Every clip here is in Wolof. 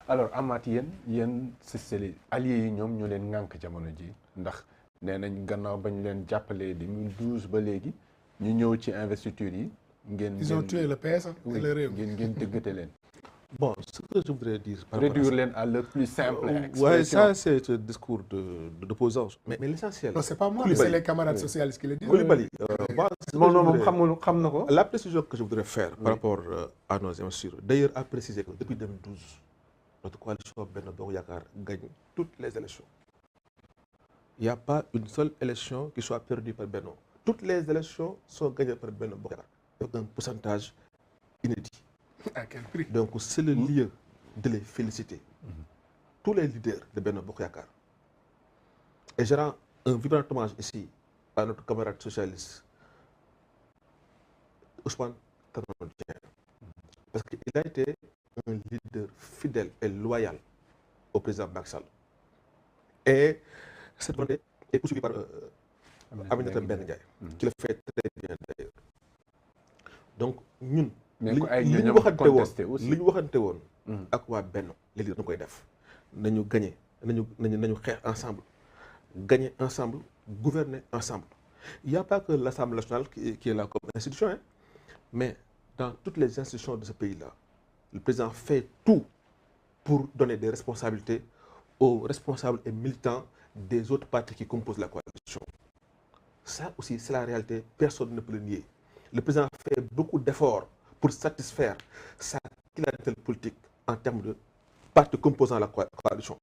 alors Amath yéen c'est les alliés yi ñoom ñu leen ŋànk jamono ji ndax nee nañ gannaaw ba ñu leen jàppalee 2012 ba léegi ñu ñëw ci investiture yi. ils ont tué le PS et le réew. ngeen dëggate leen. Bon, ce que je voudrais dire... Réduire leen à leur plus simple expression. Oui, ça c'est un discours d'opposants. Mais l'essentiel... Non, c'est pas moi, c'est les camarades socialistes qui le disent. Koulibaly, non, la précision que je voudrais faire par rapport à nos investitures, d'ailleurs à préciser que depuis 2012, notre coalition Benno Bokk Yakaar gagne toutes les élections. Il n'y a pas une seule élection qui soit perdue par Benno. Toutes les élections sont gagnées par Benno Bokk Yakaar, avec un pourcentage inédit. À quel prix? Donc c'est le lieu de les féliciter. Tous les leaders de Benno Bokk Yakaar. Et je rends un vibrant hommage ici à notre camarade socialiste Ousmane Tanor Dieng. Parce qu'il a été un leader fidèle et loyal au président Macky Sall. Et cette volonté est poursuivie par Aminata Mbengue Ndiaye, qui le fait très bien d'ailleurs. Donc ñun li ñu waxante woon ak waa Benno léegi dañu koy def nañu gagner nañu xeex ensemble gagner ensemble gouverner ensemble. Il n'y a pas que l'Assemblée nationale qui est là comme institution, hein, mais dans toutes les institutions de ce pays-là, le président fait tout pour donner des responsabilités aux responsables et militants des autres partis qui composent la coalition. Ça aussi, c'est la réalité, personne ne peut le nier. Le président fait beaucoup d'efforts pour satisfaire sa clientèle politique en termes de partis composant la coalition.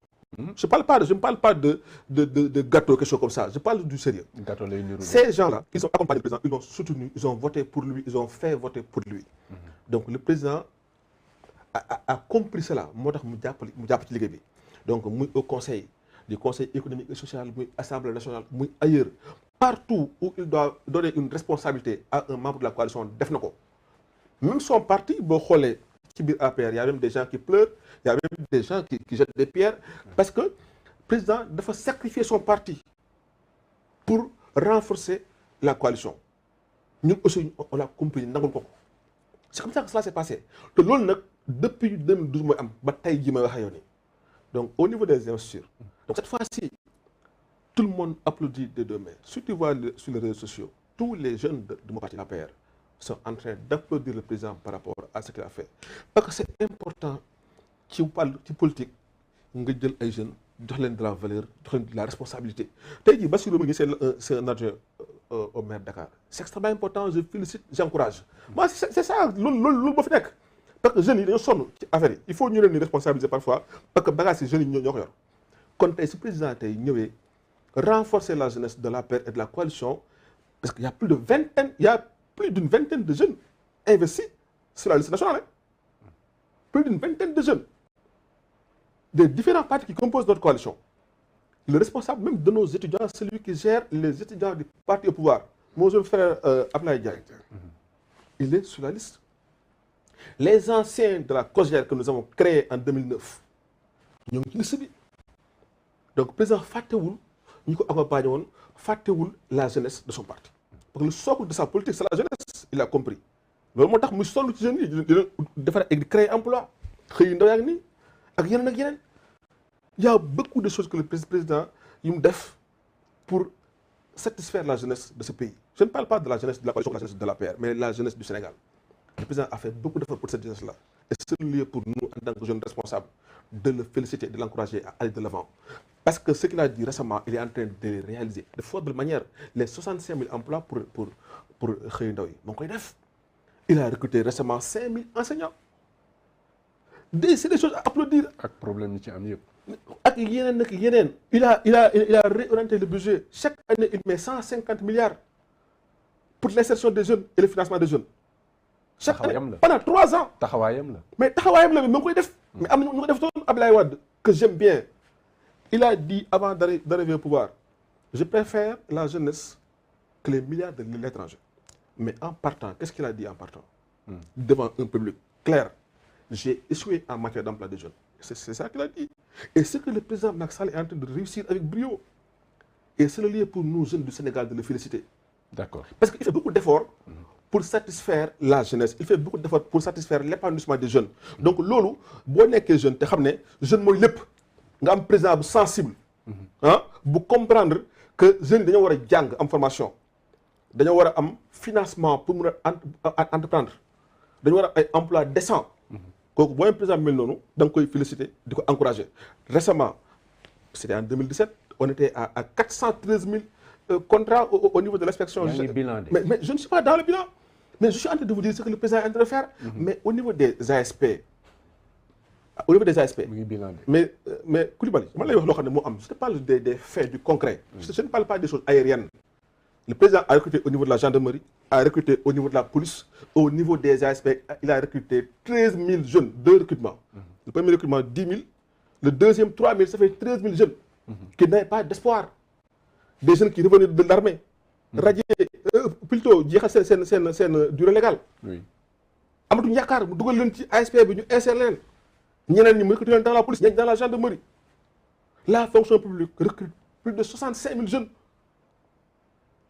Je ne parle pas de gâteau, quelque chose comme ça. Je parle du sérieux. Ces gens-là, ils ont accompagné le président, ils l'ont soutenu, ils ont voté pour lui, ils ont fait voter pour lui. Donc le président a compris cela. Donc au conseil, du conseil économique et social, l'Assemblée nationale, ailleurs, partout où il doit donner une responsabilité à un membre de la coalition, même son parti, il y a même des gens qui pleurent, il y a même des gens qui jettent des pierres, parce que le président doit sacrifier son parti pour renforcer la coalition. Nous aussi, on l'a compris. C'est comme ça que cela s'est passé. Depuis 2012, donc au niveau des investitures, donc cette fois-ci, tout le monde applaudit des deux mains. Si tu vois sur les réseaux sociaux, tous les jeunes de mon parti, l'APR, sont en train d'applaudir le président par rapport à ce qu'il a fait. Parce que c'est important que vous parlez de politique, vous avez des jeunes, de la valeur, de la responsabilité. C'est un adjoint au maire de Dakar. C'est extrêmement important, je félicite, j'encourage. Moi, c'est ça, parce que les jeunes, ils sont affaires. Il faut nous responsabiliser parfois, parce que les jeunes, ils sont quand ce président a renforcé la jeunesse de la paix et de la coalition, parce qu'il y a plus d'une vingtaine de jeunes investis sur la liste nationale. Plus d'une vingtaine de jeunes des différents partis qui composent notre coalition. Le responsable même de nos étudiants, celui qui gère les étudiants du parti au pouvoir, mon jeune frère Ablaye Diagne, il est sur la liste. Les anciens de la COJER que nous avons créée en 2009, ils ont été. Donc le président Fatewoul, nous accompagnons la jeunesse de son parti. Parce que le socle de sa politique, c'est la jeunesse, il a compris. Le moment où nous jeunes, il crée un emploi. Il y a beaucoup de choses que le président fait pour satisfaire la jeunesse de ce pays. Je ne parle pas de la jeunesse de la coalition, la jeunesse de la PR, mais la jeunesse du Sénégal. Le président a fait beaucoup d'efforts pour cette jeunesse-là. Et c'est le lieu pour nous, en tant que jeunes responsables, de le féliciter, de l'encourager à aller de l'avant. Parce que ce qu'il a dit récemment, il est en train de les réaliser. De forte manière, les 65 000 emplois pour Khayindawi. Il a recruté récemment 5 000 enseignants. C'est des choses à applaudir. Avec problème, il a réorienté le budget. Chaque année, il met 150 milliards pour l'insertion des jeunes et le financement des jeunes. Chaque année, pendant 3 ans. Mais Ablaye Wade, que j'aime bien, il a dit avant d'arriver au pouvoir, je préfère la jeunesse que les milliards de l'étranger. Mais en partant, qu'est-ce qu'il a dit en partant? Devant un public clair, j'ai échoué en matière d'emploi des jeunes. C'est ça qu'il a dit. Et ce que le président Macky Sall est en train de réussir avec brio. Et c'est le lieu pour nous, jeunes du Sénégal, de le féliciter. D'accord. Parce qu'il fait beaucoup d'efforts pour satisfaire la jeunesse il fait beaucoup d'efforts pour satisfaire l'épanouissement des jeunes donc loolu boo nekkee jeune te xam ne jeune mooy lépp nga am président bu sensible ah bu comprendre que jeunes yi dañoo war a jàng am formation dañoo war a am financement pour mun a entreprendre dañoo war a ay emploi décent kooku boo am président mel noonu da nga koy féliciter di ko encourager récemment c'était en 2017 on était à 413 000 contrats au niveau de l'inspection. Mais je ne suis pas dans le bilan. Mais je suis en train de vous dire ce que le président est en train de faire. Mais au niveau des ASP, mais Coulibaly, je te parle des faits, du concret. Je ne parle pas des choses aériennes. Le président a recruté au niveau de la gendarmerie, a recruté au niveau de la police, au niveau des ASP, il a recruté 13 000 jeunes, 2 recrutements. Le premier recrutement, 10 000. Le deuxième, 3 000, ça fait 13 000 jeunes qui n'avaient pas d'espoir. Des jeunes qui revenaient de l'armée, radiés, plutôt, c'est durée légale. Oui. Amadou Yakar, nous avons dit ASP, nous SLN. Nous avons recruté dans la police, dans la gendarmerie. La fonction publique recrute plus de 65 000 jeunes.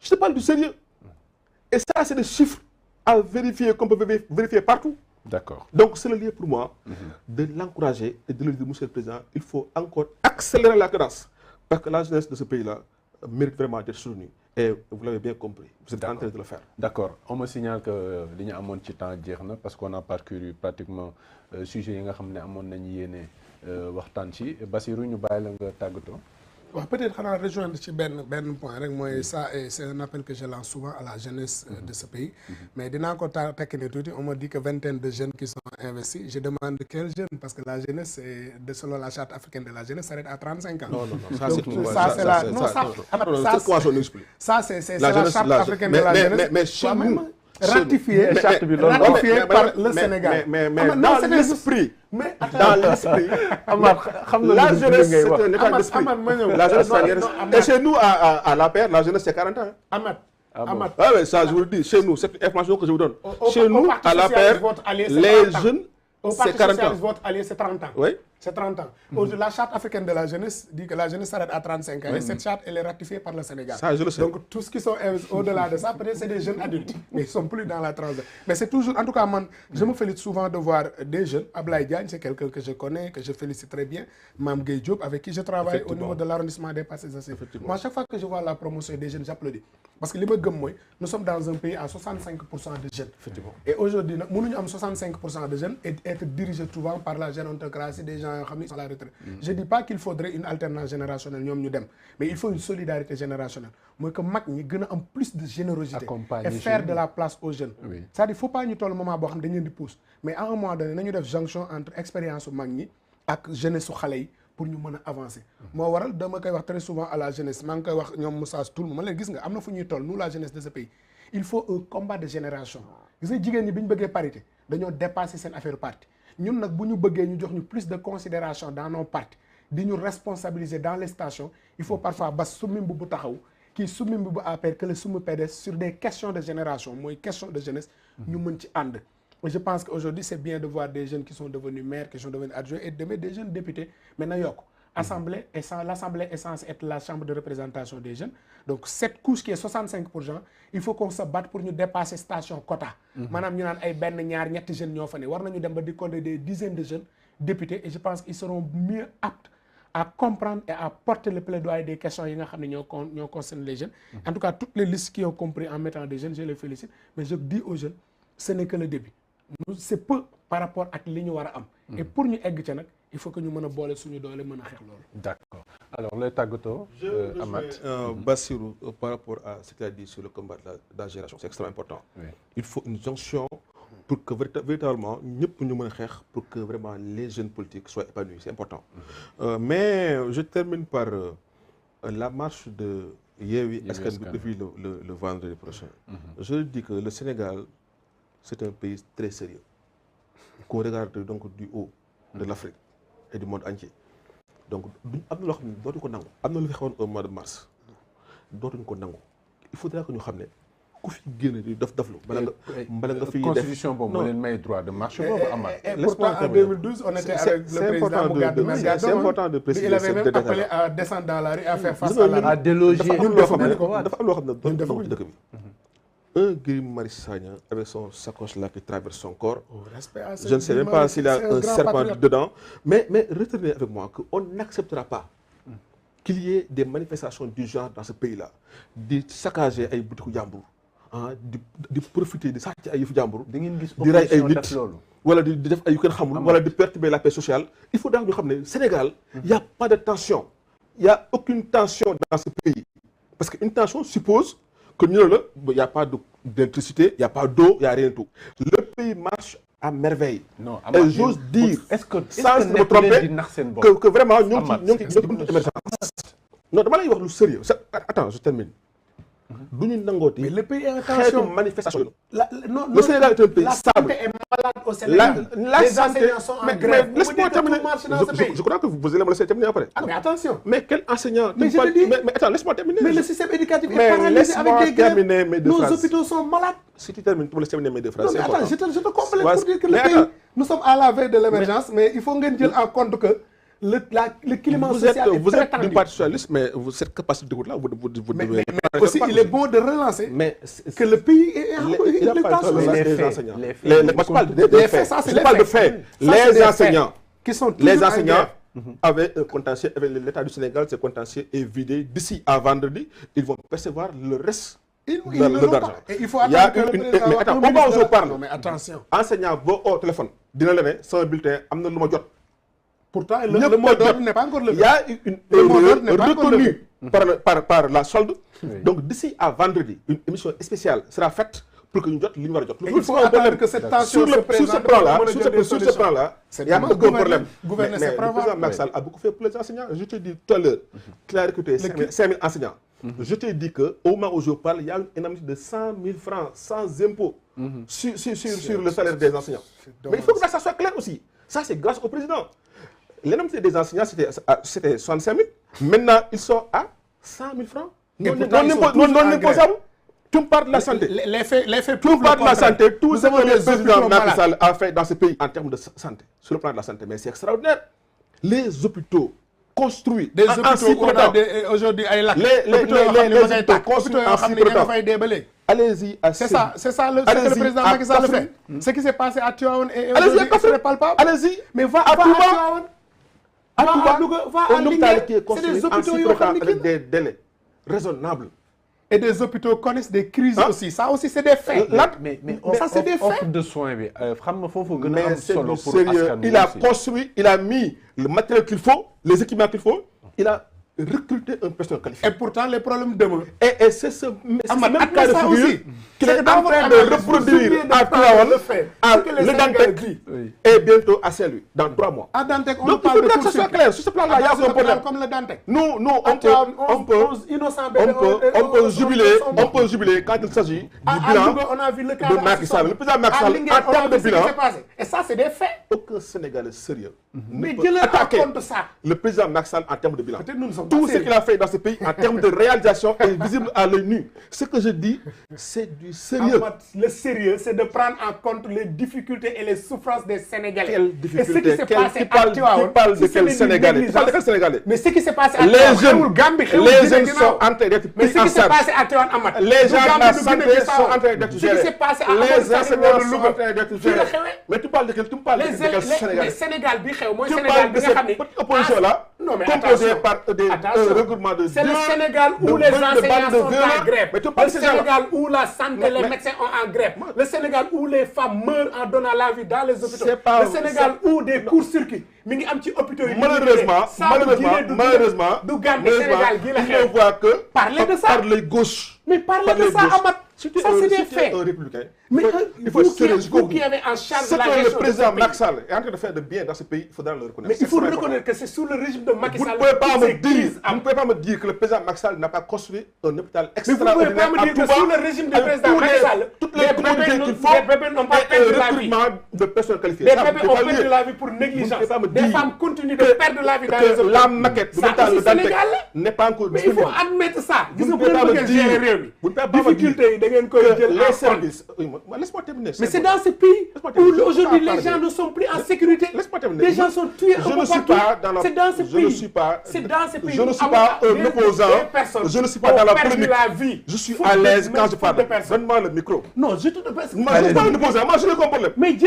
Je te parle du sérieux. Et ça, c'est des chiffres à vérifier, qu'on peut vérifier partout. D'accord. Donc, c'est le lieu pour moi de l'encourager et de lui dire, monsieur le président, il faut encore accélérer la cadence. Parce que la jeunesse de ce pays-là mérite vraiment d'être soutenue. Et vous l'avez bien compris, vous êtes en train de le faire. D'accord. On me signale que nous avons un temps parce qu'on a parcouru pratiquement le sujet que nous avons dit. Bassirou, nous avons peut-être qu'on a rejoindre ci benn point rek mooy ça et c'est un appel que je lance souvent à la jeunesse de ce pays mais dinaa ko tekki ne tuuti on me dit que vingtaine de jeunes qui sont investis je demande quels jeunes parce que la jeunesse selon la charte africaine de la jeunesse s'arrête à 35 ans. Non, ça c'est la charte africaine de la jeunesse mais chez nous ratifié par le Sénégal. Mais dans l'esprit, la jeunesse c'est un état d'esprit. La jeunesse, et chez nous à la paire, la jeunesse c'est 40 ans. Ahmad. Ah oui, ça je vous le dis, chez nous, c'est l'information que je vous donne. Chez nous, à la paire, les jeunes, c'est 40 ans. Votre allié, c'est 30 ans. Oui. C'est 30 ans. La charte africaine de la jeunesse dit que la jeunesse s'arrête à 35 ans. Et cette charte, elle est ratifiée par le Sénégal. Ça, je le sais. Donc, tous ceux qui sont au-delà de ça, peut-être c'est des jeunes adultes. Mais ils ne sont plus dans la transition. Mais c'est toujours, en tout cas, je me félicite souvent de voir des jeunes. Ablaye Diagne, c'est quelqu'un que je connais, que je félicite très bien. Mam Gueye Diop, avec qui je travaille au niveau de l'arrondissement des Parcelles Assainies. Moi, à chaque fois que je vois la promotion des jeunes, j'applaudis. Parce que nous sommes dans un pays à 65% de jeunes. Et aujourd'hui, nous avons 65% de jeunes et être dirigés souvent par la gérontocratie des gens qui sont à la retraite. Je ne dis pas qu'il faudrait une alternance générationnelle, mais il faut une solidarité générationnelle. Moi, que Mac ni gëna am plus de générosité et faire de la place aux jeunes. Oui. C'est-à-dire qu'il ne faut pas ñu toll moment où on dañu di pousse, mais à un moment donné, nous devons jonction entre expérience au Mac ni ak jeunesse su xalé yi pour ñu mëna avancer. Mo waral dama koy wax très souvent à la jeunesse, man koy wax ñom Moussa tout le monde gis nga amna fu ñuy toll nous la jeunesse de ce pays. Il faut un combat de génération. Gis nga jigéen ñi biñu bëggé parité, dañoo dépasser sen affaire parti. Ñun nag bu ñu bëggee ñu jox ñu plus de considération dans nos partis di ñu responsabiliser dans les stations il faut parfois bas summi bu taxaw kii summi bu APR que le summi PDS sur des questions de génération mooy question de jeunesse ñu mën ci ànd. Je pense qu'aujourd'hui c'est bien de voir des jeunes qui sont devenus maires qui sont devenus adjoints et de mettre des jeunes députés maintenant yokk l'Assemblée est censée être la chambre de représentation des jeunes. Donc cette couche qui est 65%, il faut qu'on se batte pour nous dépasser station quota. Madame, nous avons des jeunes qui sont des dizaines de jeunes députés et je pense qu'ils seront mieux aptes à comprendre et à porter le plaidoyer des questions qui concernent les jeunes. En tout cas, toutes les listes qui ont compris en mettant des jeunes, je les félicite. Mais je dis aux jeunes, ce n'est que le début. C'est peu par rapport à ce que nous avons. Et pour nous aider, il faut que nous puissions boole suñu doole mën a xeex loolu. D'accord. Alors le tàggatoo. Amath Bassirou par rapport à ce qu'il a dit sur le combat de la génération, c'est extrêmement important. Oui. Il faut une jonction pour que véritablement ñëpp ñu mën a xeex pour que vraiment les jeunes politiques soient épanouis, c'est important. Mais je termine par la marche de Yewwi Askan Wi depuis le vendredi prochain. Je dis que le Sénégal c'est un pays très sérieux qu'on regarde donc du haut de l'Afrique et du monde entier. Donc am na loo xam ne dootuñu ko nangu am na lu fi xewoon au mois de mars dootuñu ko nangu il faudra que ñu xam ne ku fi génn di daflu bala nga fi def constitution boobu moo leen may droit de marche boobu Amath. Et pourtant en 2012 on était avec le président Bougane Gueye c'est important de préciser. Il avait même appelé à descendre dans la rue à faire face à déloger. dafa am loo xam ne dootuñu ko ci dëkk bi. un Guy Marius Sagna avec son sacoche là qui traverse son corps. Respect à Je ne sais même pas s'il y a un serpent dedans. Mais retenez avec moi qu'on n'acceptera pas qu'il y ait des manifestations du genre dans ce pays-là. De saccager ay boutiques jàmbur, de profiter de sàcc ay yëfu jàmbur, di rey ay nit, wala di def ay yu kenn xamul, wala de perturber la paix sociale. Il faut donc ñu xam ne Sénégal, il n'y a pas de tension. Il n'y a aucune tension dans ce pays. Parce qu'une tension suppose que il n'y a pas d'électricité, il n'y a pas d'eau, il n'y a rien du tout. Le pays marche à merveille. Non, et j'ose dire, sans me tromper, que vraiment, nous sommes une émergence. Non, dama lay wax lu sérieux. Attends, je termine. Mais le pays est en tension. Manifestation. Non, le Sénégal est un pays la stable. santé est malade au Sénégal. Les enseignants sont en grève. Laisse-moi terminer. Je crois que vous allez me laisser terminer après. Ah, mais attention. Mais quel enseignant? Mais je te dis. Mais attends, laisse-moi terminer. Mais le système éducatif est Mais paralysé avec des terminer mes grèves. deux Nos phrases. hôpitaux sont malades. Si tu termines, tu me laisses terminer mes deux phrases. Non, mais attends, je te complète Ouais, pour dire que le mais pays, attends. nous sommes à la veille de l'émergence, mais il faut que nous en compte que le climat Vous social est êtes très du tendu. Parti socialiste, mais cette capacité d'écoute-là, vous Mais devez... aussi, il est bon de relancer Mais que le pays est en il n'a pas tension. de les faits, enseignants. les faits. Moi, je parle des Les faits. faits, ça, c'est Je les parle de faits. faits. Ça, c'est Les des enseignants, faits qui sont toujours les en enseignants grève. avaient un contentieux avec l'État du Sénégal. Ce contentieux est vidé. D'ici à vendredi, ils vont percevoir le reste Ils de ne l'ont l'argent. pas. Et il faut Il y a attendre que le président... mais attends, un au moment où ministre je de la- parle, Non, mais attention. enseignant va au téléphone. Dina la ne sama bulletin am na lu ma jot. Pourtant, Ñëpp le mot ko d'ordre jot. n'est pas encore Il levé. y a une Le mot erreur d'ordre n'est pas encore reconnue levé. par la solde. Oui. Donc d'ici à vendredi, une émission spéciale sera faite pour que ñu jot li ñu war a jot. Et il faut attendre que cette tension se sur ce présente plan-là, pour mën a jël des sur ce solutions. plan-là, C'est il y a dommage, aucun problème. gouverner, Mais c'est le prévoir. président Macky Sall a beaucoup fait pour les enseignants. Je te dis tout à l'heure qu'il a recruté 5 000 enseignants. Je te dis qu'au moment où je parle, il y a une indemnité de 100 000 francs sans impôt sur le salaire des enseignants. Mais il faut que ça soit clair aussi. Ça, c'est grâce au président. L'indemnité des enseignants, c'était 65 000. Maintenant, ils sont à 100 000 francs. Et pourtant, ils sont tous en imposables. Tu me parles de la santé. Les faits Tu me parles de la santé. Tout Nous ce avons que le des président hôpitaux Macky malades. Sall a fait dans ce pays en termes de santé, sur le plan de la santé, mais c'est extraordinaire. Les hôpitaux construits Des en hôpitaux si où on peu de a temps. aujourd'hui ay lakk. Les hôpitaux yoo xam ne ma ngay hôpitaux tàkk. construits hôpitaux yoo en xam si ne peu de ña nga temps. fay dee ba léegi. Allez-y à C'est ça ce que le président Macky Sall fait. Ce qui s'est passé à Tivaouane et Allez-y aujourd'hui à c'est palpable. Allez-y. Mais va à à Touba. Tivaouane. À Va à Touba, Louga, va à un hôpital Linguère. qui est C'est construit des en hôpitaux si yoo peu de temps xam ne avec kii des délais raisonnables. et des hôpitaux connaissent des crises aussi. Ça aussi c'est des faits. mais ça, c'est des offre faits. de soins bi xam nga foofu gën a Mais am c'est solo du pour sérieux. askan wi Il a aussi. construit, il a mis le matériel qu'il faut, les équipements qu'il faut. Il a recruté un personnel qualifié. Et pourtant les problèmes demeurent. Et c'est ce Ahmad, même cas de ça figure aussi. qu'il est C'est en d'abord train Ahmad, de vous reproduire oubliez de à parler Tivaouane, de fait. à Ce que les le Sénégalais Dantec disent. Oui. et bientôt à Saint-Louis, dans 3 mois. À Dantec, on Donc il parle de faudrait que ce soit court-circuit. clair. Sur ce plan-là, il y a aucun problème. Comme le Dantec. Nous, À Tivaouane, 11 innocents bébés on peut jubiler quand il s'agit du bilan Louga, on a vu le cas de Macky Sall. Le président Macky À Sall, Linguère, en on a termes de vu ce qui bilan, s'est passé. Et ça, c'est des faits. aucun Sénégalais sérieux Mais ne peut dis-le en attaquer compte ça. le président Macky Sall en termes de bilan. Peut-être nous ne sommes Tout pas ce sérieux. qu'il a fait dans ce pays en termes de réalisation est visible à l'œil nu. Ce que je dis, c'est du sérieux. Ahmad, le sérieux, c'est de prendre en compte les difficultés et les souffrances des Sénégalais. Quelle Et ce difficulté? qui s'est passé Qui à parle Tivaouane, de si ce quel n'est Sénégalais? une Tu parles de quel négligence. Sénégalais? Mais ce qui s'est passé à Les Tivaouane, jeunes, xewul Gambie, xewul les Guinée jeunes ginnaaw. sont en train d'être Mais pris ce en qui s'est charge. passé à Tivaouane, Ahmad, Les du gens de Gambie, la du santé Guinée-Bissau. sont en train d'être Ce qui gérés. s'est passé à Les Amadou Sall enseignants de sont Louga. en train d'être Fii la gérés. xewee. Mais tu parles de quel Sénégalais? Mais Sénégal bi xew mooy Tu Sénégal parles bi de nga xam cette ne petite opposition-là, Non, mais composée attention. par un regroupement de C'est le deux- Sénégal où de les bandes enseignants de sont violents. en grève. Mais tu parles Le de ces gens-là. Sénégal où la santé, les Mais- médecins ont en grève. Le Sénégal où les femmes meurent en donnant la vie dans les hôpitaux. C'est pas- Le Sénégal où des courts-circuits mi ngi am ci hôpitaux yi. Malheureusement, du Gambie Sénégal gi la il xew. ne voit que Parlez de ça. par les gauches. Mais parlez Par de les ça, gauches. Ahmad. Si tu es Ça, c'est des si tu es faits. un républicain, Mais il faut être sérieux jusqu'au vous bout. qui avez en charge Ce la que le gestion de président ce pays. Macky Sall est en train de faire de bien dans ce pays, il faudra le reconnaître. Mais il faut C'est très reconnaître que c'est sous le régime de Macky Vous ne Sall pouvez pas que me ces dire, crises vous ne pouvez pas me dire que le président Macky Sall n'a pas construit un hôpital Mais vous ne pouvez extraordinaire pas me à dire que Touba, sous le régime du avec président tous Macky les- Sall, toutes les les commodités bébés qu'il n'ont- faut, les bébés n'ont pas et perdu un la vie. recrutement de personnes qualifiées. Des Ça, vous bébés ne ont pouvez pas perdu dire. la vie pour Vous ne négligence. pouvez pas me Des dire femmes continuent de perdre la vie dans les que hôpitaux. la maquette de Ça l'hôpital aussi, de Dantec Sénégal la. n'est pas encore Mais il faut disponible. admettre ça. Gis Vous nga ne bu pouvez leen pas me bëggee gérer réew dire bi. Vous ne pouvez pas me dire difficulté yi da ngeen koy jël les services. Laisse-moi terminer. Mais c'est dans ce pays où aujourd'hui les gens ne sont plus en sécurité. Laisse-moi terminer. Les gens sont tués un peu partout. C'est dans ce pays. Je ne suis pas. C'est dans ce pays. Je ne suis pas un opposant. Je ne suis pas dans la polémique. Je suis à l'aise quand je parle. Donne-moi le micro. Non, je te passe. Moi, je ne suis pas un opposant. Moi, je n'ai aucun problème. Mais je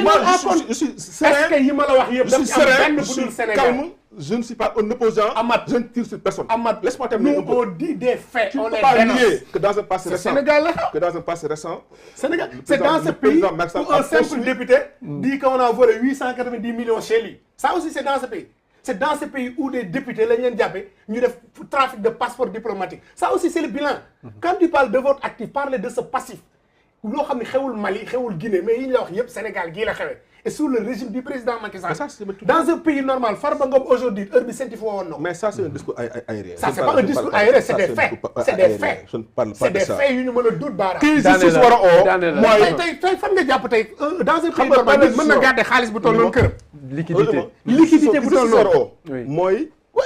suis serein. Est-ce que yi ma la wax yëpp Je suis serein. Je suis Sénégal calme. Je ne suis pas un opposant. Amath, je ne tire sur personne. Amath, laisse-moi terminer. Nous, on dit des faits. Tu on ne les peux pas dénonce. nier que dans un passé récent. Sénégal, que dans un passé récent. Sénégal. C'est dans ce pays où un simple député dit qu'on a volé 890 millions chez lui. Ça aussi, c'est dans ce pays. C'est dans ce pays où des députés, les Ndiabé, nous font trafic de passeports diplomatiques. Ça aussi, c'est le bilan. Quand tu parles de votre actif, parlez de ce passif. Nous savons que c'est Mali, c'est Guinée, mais il y a le Sénégal qui est là. Et sous le régime du président Macky Sall. Dans un pays normal, Farba Ngom aujourd'hui, mais ça, c'est un discours aérien. Ça, c'est pas un discours aérien, c'est des faits. C'est des faits. Je ne parle pas C'est de des ça. faits, ils nous le doute, Bara. Qui ici ce soir, moi, dans un pays normal, mën na garder xaalis bu toll noonu kër. Liquidité bu toll noonu. Moi,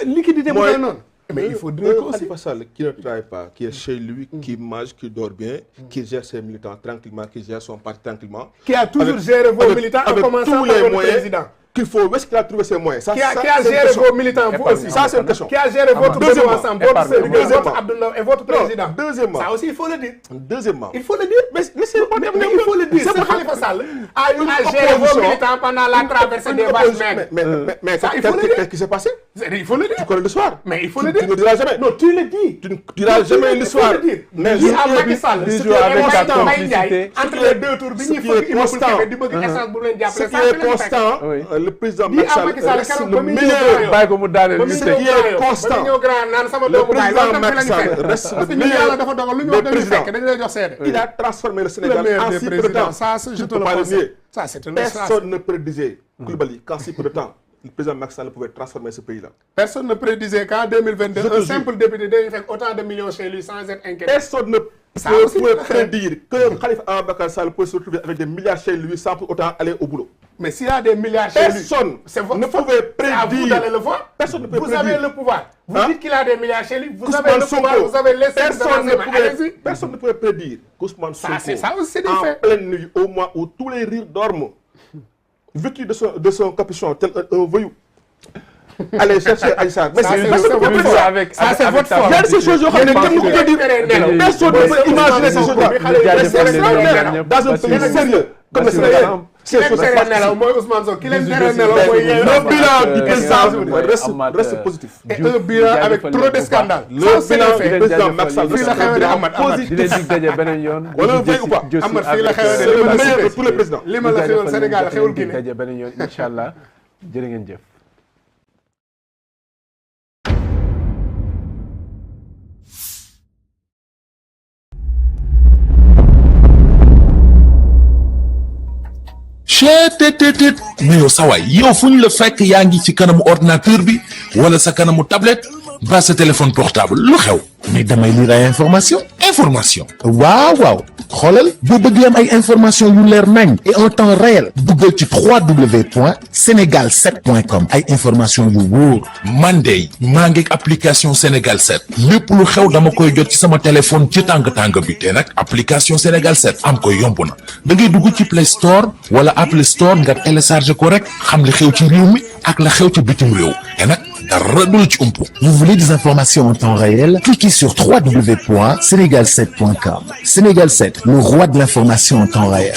liquidité bu toll noonu. Mais il faudrait que aussi. Khalifa Sall qui ne travaille pas, qui est chez lui, qui mange, qui dort bien, qui gère ses militants tranquillement, qui gère son parti tranquillement. Qui a toujours géré vos militants en commençant par votre président. Qu'il faut, où est-ce qu'il a trouvé ses moyens? Qui a géré vos militants, vous aussi? Ça, c'est une question. Qui a géré votre gouvernement ensemble, votre Abdoulaye et votre président? Deuxièmement. Ça aussi, il faut le dire. Deuxièmement. Il faut le dire. Mais laissez-moi terminer. Il faut le dire. Ce Khalifa Sall a géré vos militants pendant la traversée des vaches maigres. Mais ça, il faut le dire. qu'est-ce qui s'est passé? Il faut le dire. Tu connais l'histoire. Mais il faut le dire. Tu ne diras jamais. Non, tu le dis. Tu ne diras jamais l'histoire. Mais dis à Macky Sall, ce qui est constant entre les deux tours, ce qui est constant, le président Macky Sall reste le meilleur. Ce qui est constant, le président Macky Sall reste le meilleur des présidents. Il a transformé le Sénégal en si peu de temps. Ça, je te le conseille. Personne ne prédisait, Koulibaly, qu'en si peu de temps, le président Macky Sall pouvait transformer ce pays-là. Personne ne prédisait qu'en 2022, un simple député devait faire autant de millions chez lui sans être inquiété. Personne ne pouvait prédire que Khalifa Ababacar Sall peut se retrouver avec des milliards chez lui sans pour autant aller au boulot. Mais s'il y a des milliards chez lui, personne ne pouvait prédire. C'est à vous d'aller le voir. Personne ne peut vous prédire. avez le pouvoir. Vous dites qu'il a des milliards chez lui. Vous avez Ousmane le pouvoir. Sonko. Vous avez laissé Personne ne pouvait prédire qu'Ousmane Sonko, ça aussi, c'est des en faits. pleine nuit, au mois où tous les rires dorment, vêtu de son capuchon, tel un voyou, allez chercher Aïssa. Mais c'est votre foi. Ça, c'est votre foi. Il y a ces choses, personne ne peut imaginer ces choses-là. C'est extraordinaire. Dans un pays sérieux comme le Sénégal. Le bilan du président reste positif. Et un bilan avec trop de scandales. Le bilan du président Macky Sall reste positif. Wala vous voyez ou pas? C'est le meilleur de tous les présidents. li ma la xewal Sénégal xewul Guinée. daje beneen yoon incha allah jërë ngeen jëf. cheetetetet mais yow sawaay yow fu ñu la fekk yaa ngi ci kanamu ordinateur bi wala sa kanamu tablette ba sa téléphone portable lu xew mais damay lire ay information waaw xoolal boo bëgg am ay information yu leer nañ et en temps réel duggal ci www.senegal7.com ay information yu wóor man de maa ngi application Sénégal 7 lépp lu xew dama koy jot ci sama téléphone ci tàng bi te nag application Sénégal 7 am ko yomb na da ngay dugg ci Play Store wala Apple Store nga télécharge ko rek xam li xew ci réew mi ak la xew ci bitim réew te nag dara du la ci umpu. Vous voulez des informations en temps réel? Cliquez sur www.senegal7.com. Sénégal 7, le roi de l'information en temps réel.